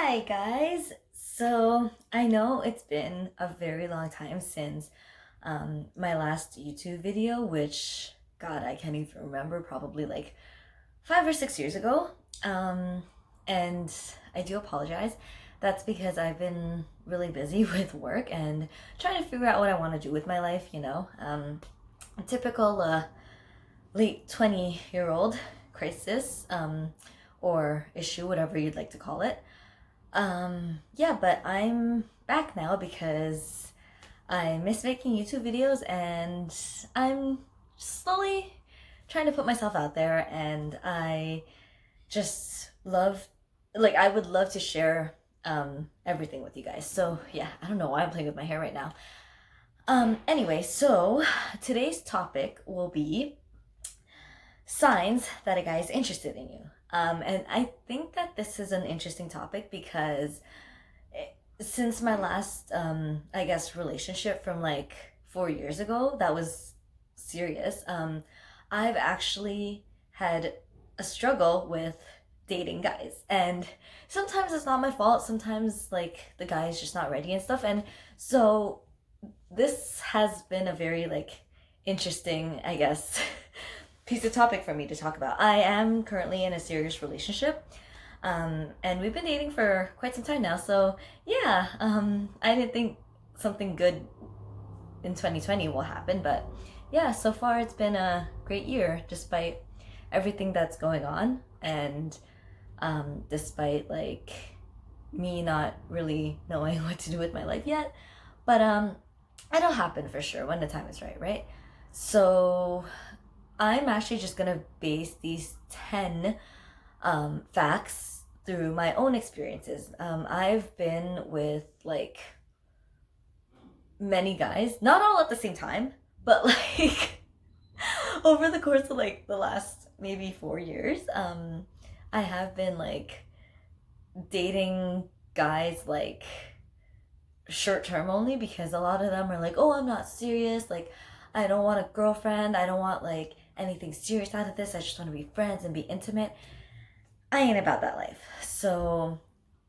Hi guys! So I know it's been a very long time since my last YouTube video, which, God, I can't even remember, probably like 5 or 6 years ago. Um, and I do apologize. That's because I've been really busy with work and trying to figure out what I want to do with my life, a typical late 20-year-old crisis, or issue, whatever you'd like to call it. Yeah, but I'm back now because I miss making YouTube videos and I'm slowly trying to put myself out there, and I just love, I would love to share everything with you guys. So yeah, I don't know why I'm playing with my hair right now. Anyway, so today's topic will be signs that a guy is interested in you. And I think that this is an interesting topic because since my last, I guess, relationship from like 4 years ago, that was serious, I've actually had a struggle with dating guys. And sometimes it's not my fault. Sometimes, like, the guy is just not ready and stuff. And so this has been a very, like, interesting, I guess, piece of topic for me to talk about. I am currently in a serious relationship, and we've been dating for quite some time now. So yeah, I didn't think something good in 2020 will happen, but yeah, so far it's been a great year despite everything that's going on, and despite like me not really knowing what to do with my life yet. But it'll happen for sure when the time is right, right? So I'm actually just gonna base these 10 facts through my own experiences. I've been with like many guys, not all at the same time, but like over the course of like the last maybe 4 years, I have been like dating guys like short term only, because a lot of them are like, oh, I'm not serious, like I don't want a girlfriend, I don't want like anything serious out of this, I just want to be friends and be intimate. I ain't about that life. So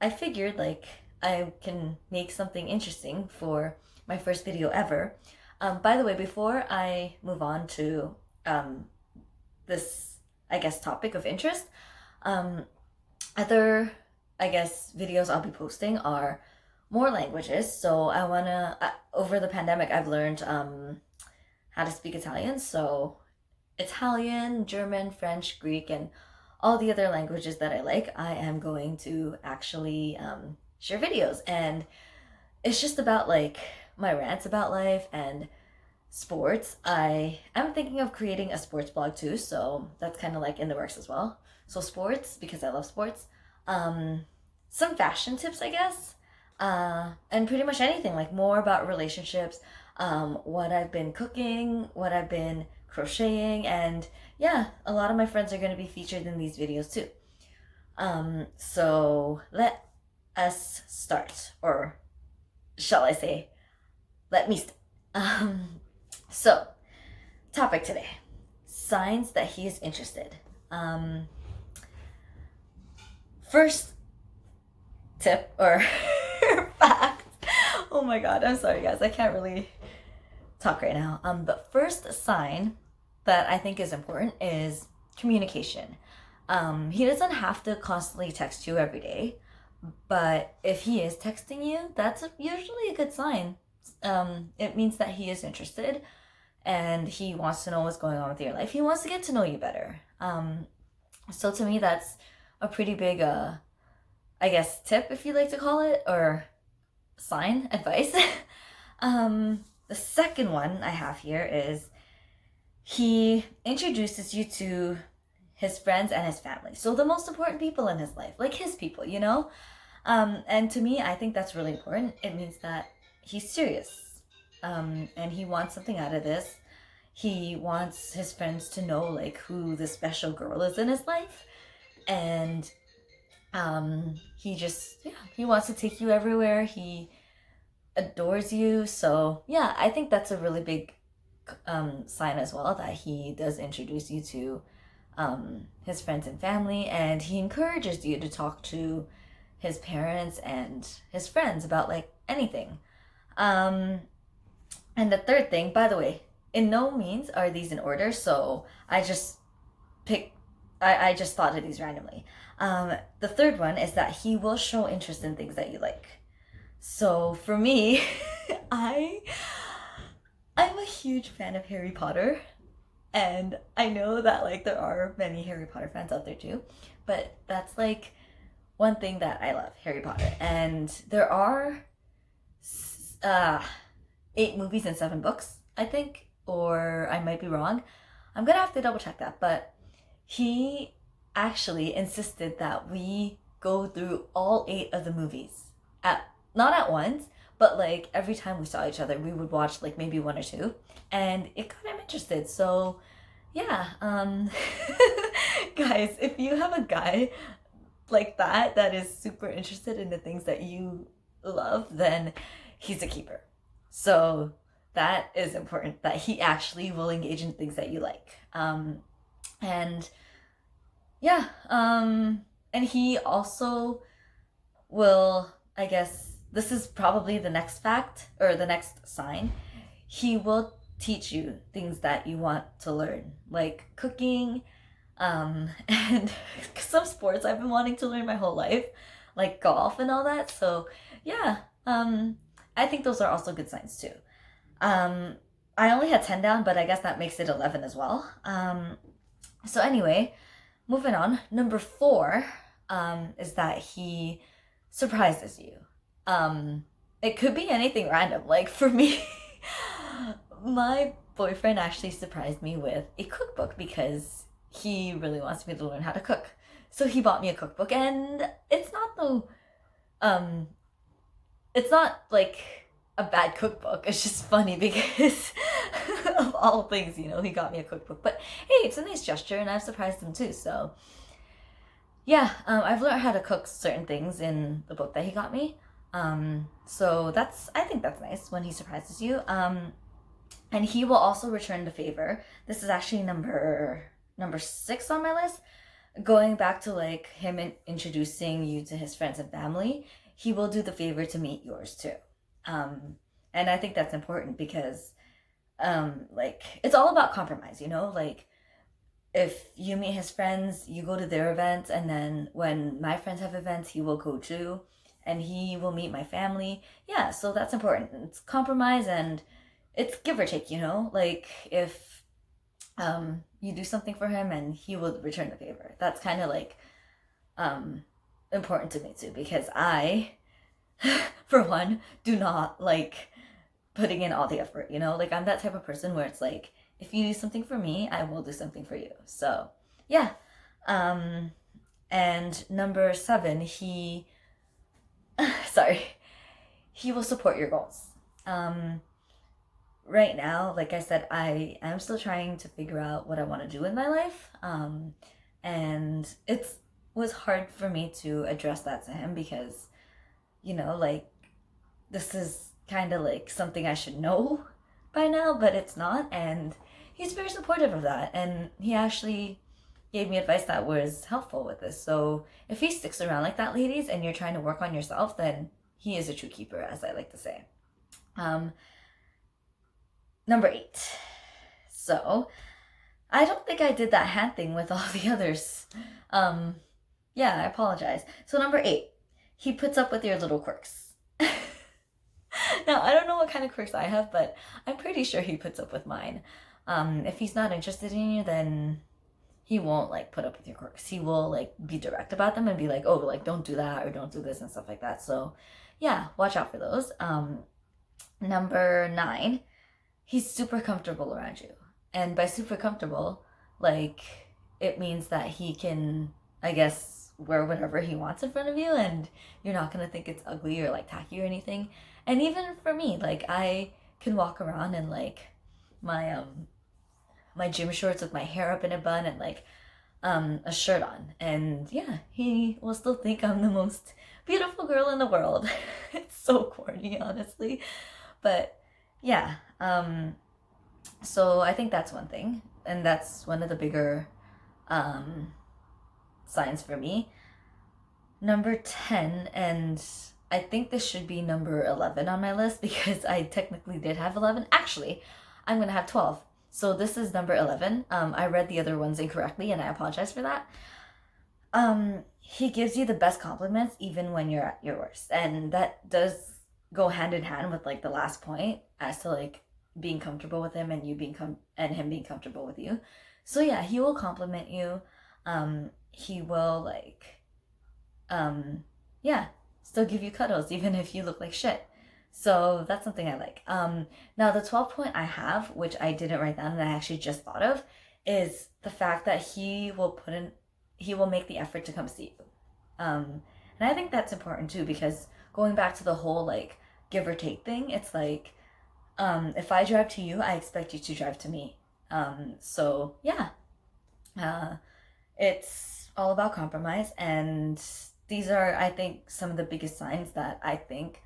I figured like I can make something interesting for my first video ever. By the way, before I move on to this, I guess, topic of interest, um, other, I guess, videos I'll be posting are more languages. So I wanna, over the pandemic, I've learned how to speak Italian. So Italian, German, French, Greek, and all the other languages that I like, I am going to actually share videos. And it's just about like my rants about life and sports. I am thinking of creating a sports blog too, so that's kind of like in the works as well. So sports, because I love sports. Some fashion tips, I guess, and pretty much anything, like more about relationships, what I've been cooking, what I've been crocheting, and yeah, a lot of my friends are going to be featured in these videos too. So let us start, or shall I say, let me start. So, topic today: signs that he is interested. First tip or fact. Oh my god, I'm sorry guys, I can't really talk right now. The first sign that I think is important is communication. He doesn't have to constantly text you every day, but if he is texting you, that's usually a good sign. It means that he is interested and he wants to know what's going on with your life. He wants to get to know you better. So to me, that's a pretty big, I guess, tip, if you like to call it, or sign, advice. The second one I have here is he introduces you to his friends and his family. So the most important people in his life, like his people, you know? And to me, I think that's really important. It means that he's serious, and he wants something out of this. He wants his friends to know like who the special girl is in his life, and he just, yeah, he wants to take you everywhere. He adores you. So yeah, I think that's a really big sign as well, that he does introduce you to his friends and family, and he encourages you to talk to his parents and his friends about like anything. Um, and the third thing, by the way, in no means are these in order, so pick I just thought of these randomly. The third one is that he will show interest in things that you like. So for me, I I'm a huge fan of Harry Potter, and I know that like there are many Harry Potter fans out there too, but that's like one thing that I love, Harry Potter. And there are uh 8 movies and 7 books, I think, or I might be wrong. I'm gonna have to double check that, but he actually insisted that we go through all 8 of the movies at not at once, but like every time we saw each other, we would watch like maybe one or two, and it got him interested. So yeah, guys, if you have a guy like that is super interested in the things that you love, then he's a keeper. So that is important, that he actually will engage in things that you like. And yeah, and he also will, I guess, this is probably the next fact or the next sign. He will teach you things that you want to learn, like cooking, and some sports I've been wanting to learn my whole life, like golf and all that. So yeah, I think those are also good signs too. Um, I only had 10 down, but I guess that makes it 11 as well. So anyway, moving on. Number 4 is that he surprises you. It could be anything random. Like for me, my boyfriend actually surprised me with a cookbook because he really wants me to learn how to cook. So he bought me a cookbook, and um it's not like a bad cookbook. It's just funny because of all things, he got me a cookbook. But hey, it's a nice gesture, and I've surprised him too. So yeah, I've learned how to cook certain things in the book that he got me. So I think that's nice when he surprises you. And he will also return the favor. This is actually number 6 on my list. Going back to like him introducing you to his friends and family, he will do the favor to meet yours too. And I think that's important because like it's all about compromise, like if you meet his friends, you go to their events, and then when my friends have events, he will go too, and he will meet my family. Yeah, so that's important. It's compromise, and it's give or take, like if you do something for him and he will return the favor. That's kind of like important to me too, because I for one do not like putting in all the effort, like I'm that type of person where it's like, if you do something for me, I will do something for you. So yeah. And number 7, he sorry, he will support your goals. Right now, like I said, I am still trying to figure out what I want to do in my life. And it was hard for me to address that to him because, like this is kind of like something I should know by now, but it's not. And he's very supportive of that. And he actually gave me advice that was helpful with this. So if he sticks around like that, ladies, and you're trying to work on yourself, then he is a true keeper, as I like to say. Number 8. So I don't think I did that hand thing with all the others. Yeah, I apologize. So number 8, he puts up with your little quirks. Now, I don't know what kind of quirks I have, but I'm pretty sure he puts up with mine. If he's not interested in you, then he won't like put up with your quirks. He will like be direct about them and be like, oh, like don't do that or don't do this and stuff like that. So yeah, watch out for those. Number 9, he's super comfortable around you. And by super comfortable, like it means that he can, I guess, wear whatever he wants in front of you, and you're not gonna think it's ugly or like tacky or anything. And even for me, like I can walk around in like my gym shorts with my hair up in a bun and like a shirt on, and yeah, he will still think I'm the most beautiful girl in the world. It's so corny, honestly, but yeah. So I think that's one thing, and that's one of the bigger signs for me. number 10, and I think this should be number 11 on my list because I technically did have 11. Actually, I'm gonna have 12. So this is number 11. I read the other ones incorrectly and I apologize for that. He gives you the best compliments even when you're at your worst. And that does go hand in hand with like the last point as to like being comfortable with him and you being and him being comfortable with you. So yeah, he will compliment you. He will like yeah, still give you cuddles even if you look like shit. So that's something I like. Now the 12th point I have, which I didn't write down and I actually just thought of, is the fact that he will make the effort to come see you. And I think that's important too, because going back to the whole like give or take thing, it's like, if I drive to you, I expect you to drive to me. So yeah, it's all about compromise, and these are, I think, some of the biggest signs that I think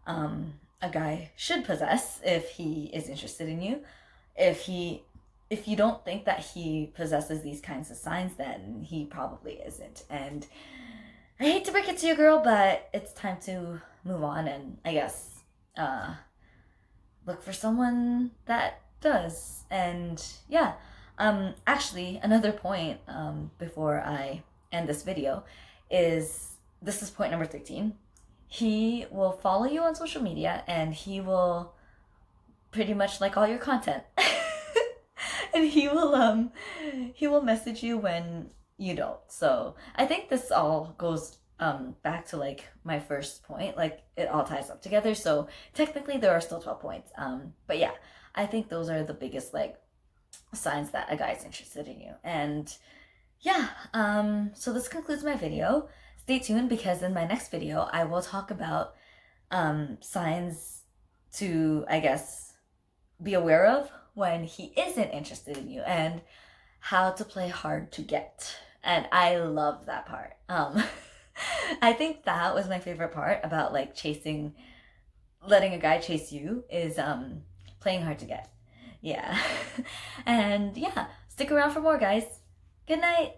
a guy should possess if he is interested in you. If you don't think that he possesses these kinds of signs, then he probably isn't. And I hate to break it to you, girl, but it's time to move on and I guess look for someone that does. And yeah, actually, another point before I end this video is, this is point number 13. He will follow you on social media and he will pretty much like all your content. And he will message you when you don't. So I think this all goes back to like my first point, like it all ties up together. So technically there are still 12 points. But yeah, I think those are the biggest like signs that a guy's interested in you. And yeah, so this concludes my video. Stay tuned because in my next video I will talk about signs to, I guess, be aware of when he isn't interested in you and how to play hard to get. And I love that part. I think that was my favorite part about like letting a guy chase you is playing hard to get. Yeah. And yeah, stick around for more, guys. Good night.